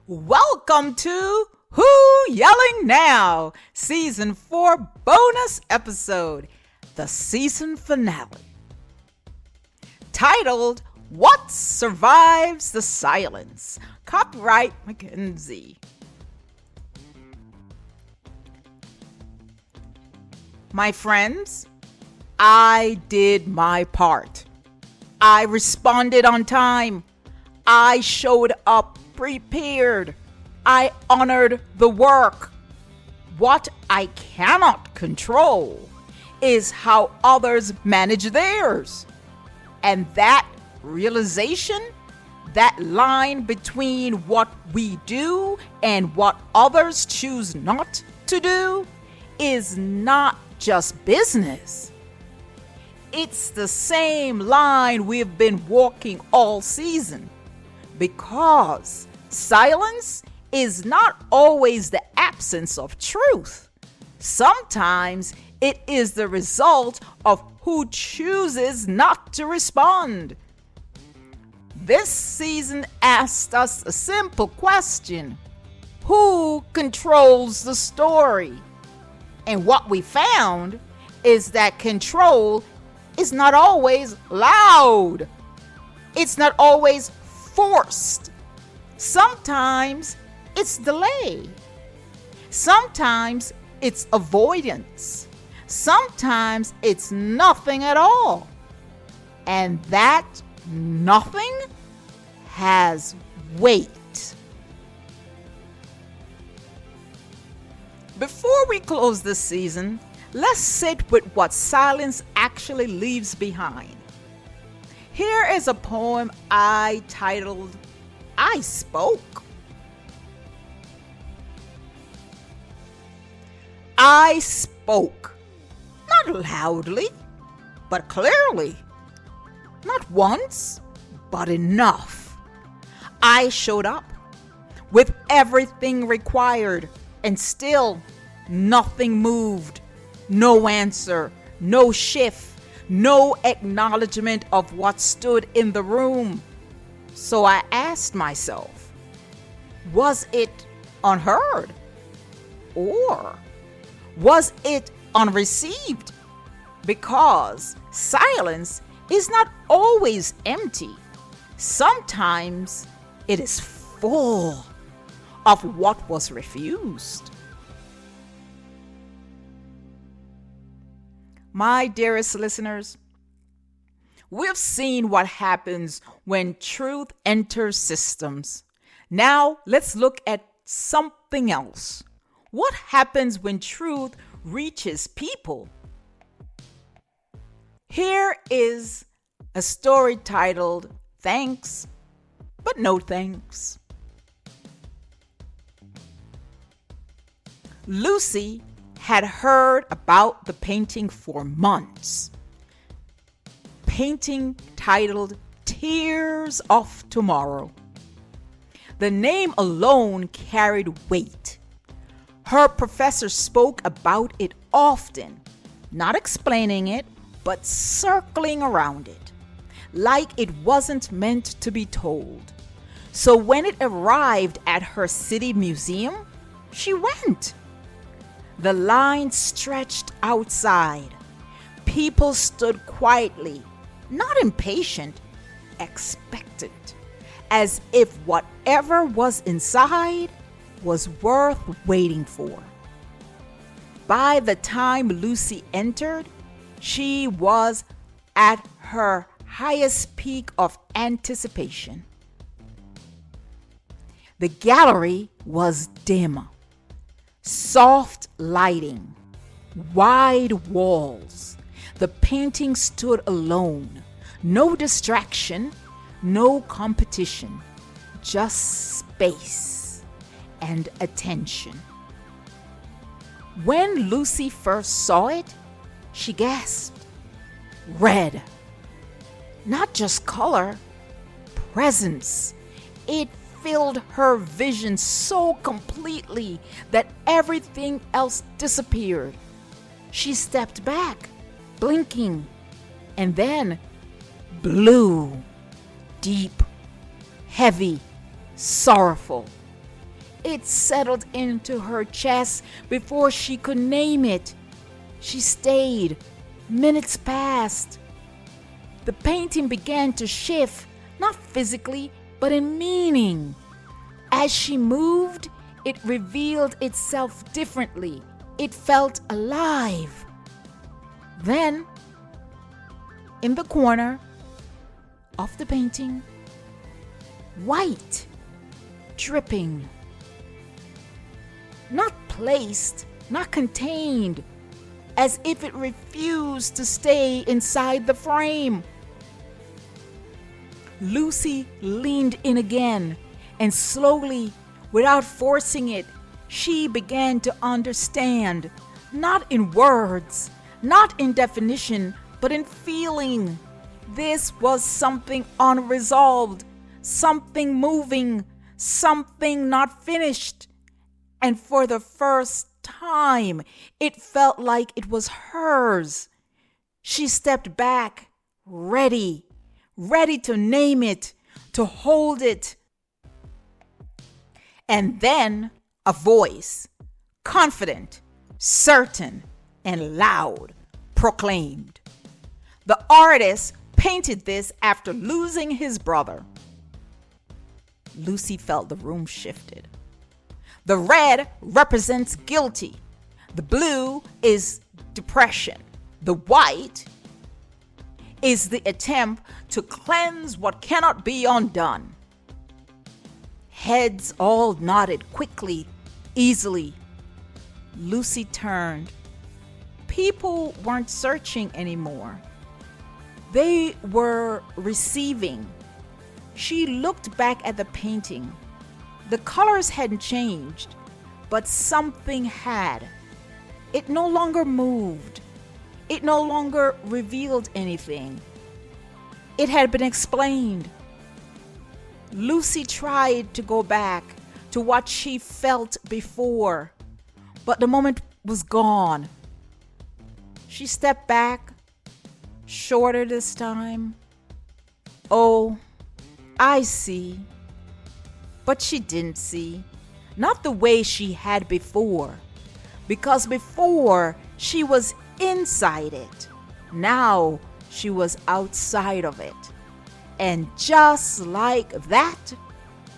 Welcome to Who Yelling Now, Season 4 bonus episode, the season finale. Titled, What Survives the Silence? Copyright Mackenzie. My friends, I did my part. I responded on time. I showed up prepared. I honored the work. What I cannot control is how others manage theirs. And that realization, that line between what we do and what others choose not to do, is not just business. It's the same line we've been walking all season. Because silence is not always the absence of truth. Sometimes it is the result of who chooses not to respond. This season asked us a simple question: who controls the story? And what we found is that control is not always loud. It's not always forced. Sometimes it's delay. Sometimes it's avoidance. Sometimes it's nothing at all. And that nothing has weight. Before we close this season, let's sit with what silence actually leaves behind. Here is a poem I titled, I Spoke. I spoke, not loudly, but clearly. Not once, but enough. I showed up with everything required, and still nothing moved. No answer, no shift. No acknowledgement of what stood in the room. So I asked myself, was it unheard? Or was it unreceived? Because silence is not always empty. Sometimes it is full of what was refused. My dearest listeners, we've seen what happens when truth enters systems. Now let's look at something else. What happens when truth reaches people? Here is a story titled, Thanks, but No Thanks. Lucy had heard about the painting for months. Painting titled Tears of Tomorrow. The name alone carried weight. Her professor spoke about it often, not explaining it, but circling around it, like it wasn't meant to be told. So when it arrived at her city museum, she went. The line stretched outside. People stood quietly, not impatient, expectant, as if whatever was inside was worth waiting for. By the time Lucy entered, she was at her highest peak of anticipation. The gallery was dim. Soft lighting, wide walls. The painting stood alone. No distraction, no competition, just space and attention. When Lucy first saw it, she gasped. Red. Not just color, presence. It filled her vision so completely that everything else disappeared. She stepped back, blinking, and then blue, deep, heavy, sorrowful. It settled into her chest before she could name it. She stayed. Minutes passed. The painting began to shift, not physically, but in meaning. As she moved, it revealed itself differently. It felt alive. Then, in the corner of the painting, white, dripping. Not placed, not contained, as if it refused to stay inside the frame. Lucy leaned in again, and slowly, without forcing it, she began to understand, not in words, not in definition, but in feeling. This was something unresolved, something moving, something not finished. And for the first time, it felt like it was hers. She stepped back, ready to name it, to hold it. And then a voice, confident, certain, and loud, proclaimed, "The artist painted this after losing his brother." Lucy felt the room shifted. The red represents guilty. The blue is depression. The white is the attempt to cleanse what cannot be undone. Heads all nodded quickly, easily. Lucy turned. People weren't searching anymore. They were receiving. She looked back at the painting. The colors hadn't changed, but something had. It no longer moved. It no longer revealed anything. It had been explained. Lucy tried to go back to what she felt before, but the moment was gone. She stepped back, shorter this time. "Oh, I see." But she didn't see, not the way she had before, because before she was inside it. Now she was outside of it. And just like that,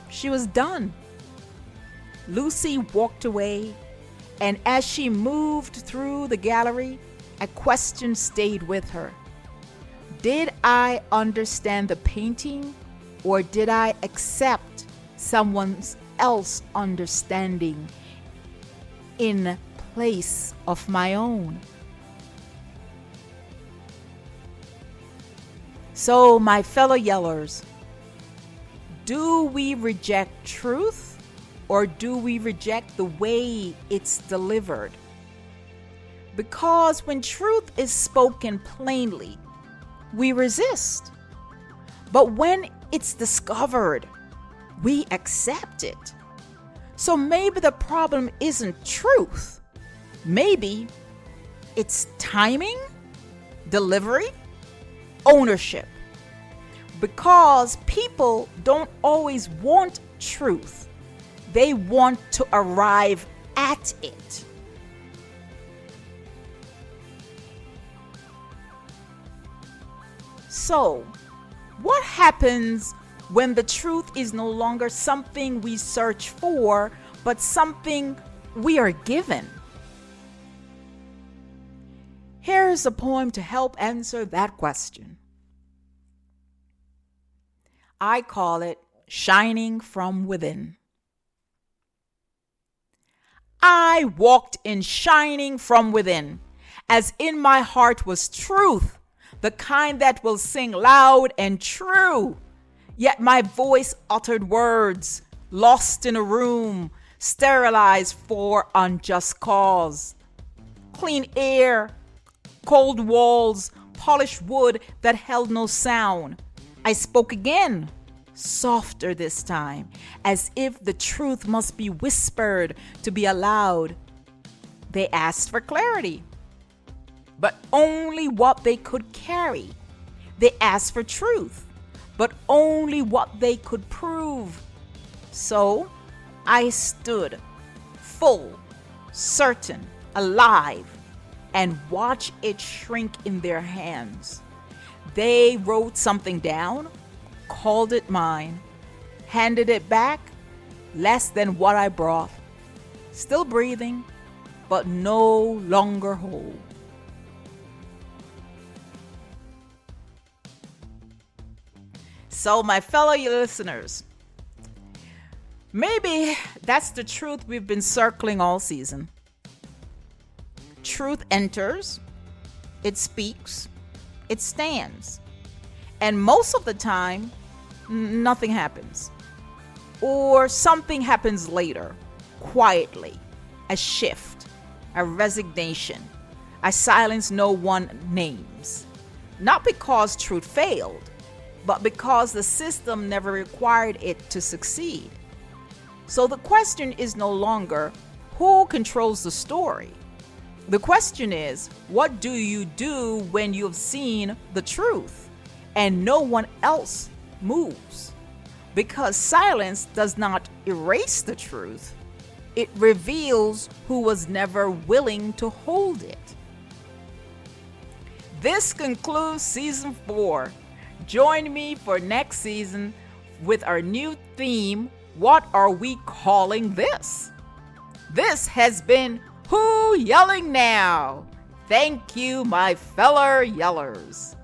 she was done. Lucy walked away, and as she moved through the gallery, a question stayed with her. Did I understand the painting, or did I accept someone else's understanding in place of my own? So, my fellow yellers, do we reject truth, or do we reject the way it's delivered? Because when truth is spoken plainly, we resist. But when it's discovered, we accept it. So maybe the problem isn't truth. Maybe it's timing, delivery, ownership. Because people don't always want truth. They want to arrive at it. So, what happens when the truth is no longer something we search for, but something we are given? Here's a poem to help answer that question. I call it Shining from Within. I walked in shining from within, as in my heart was truth, the kind that will sing loud and true. Yet my voice uttered words, lost in a room, sterilized for unjust cause. Clean air, cold walls, polished wood that held no sound. I spoke again, softer this time, as if the truth must be whispered to be allowed. They asked for clarity, but only what they could carry. They asked for truth, but only what they could prove. So I stood full, certain, alive, and watched it shrink in their hands. They wrote something down, called it mine, handed it back, less than what I brought, still breathing, but no longer whole. So, my fellow listeners, maybe that's the truth we've been circling all season. Truth enters, it speaks, it stands, and most of the time, nothing happens. Or something happens later, quietly, a shift, a resignation, a silence no one names. Not because truth failed, but because the system never required it to succeed. So the question is no longer who controls the story. The question is, what do you do when you've seen the truth and no one else moves? Because silence does not erase the truth. It reveals who was never willing to hold it. This concludes season 4. Join me for next season with our new theme, What Are We Calling This? This has been Who Yelling Now? Thank you, my fellow yellers.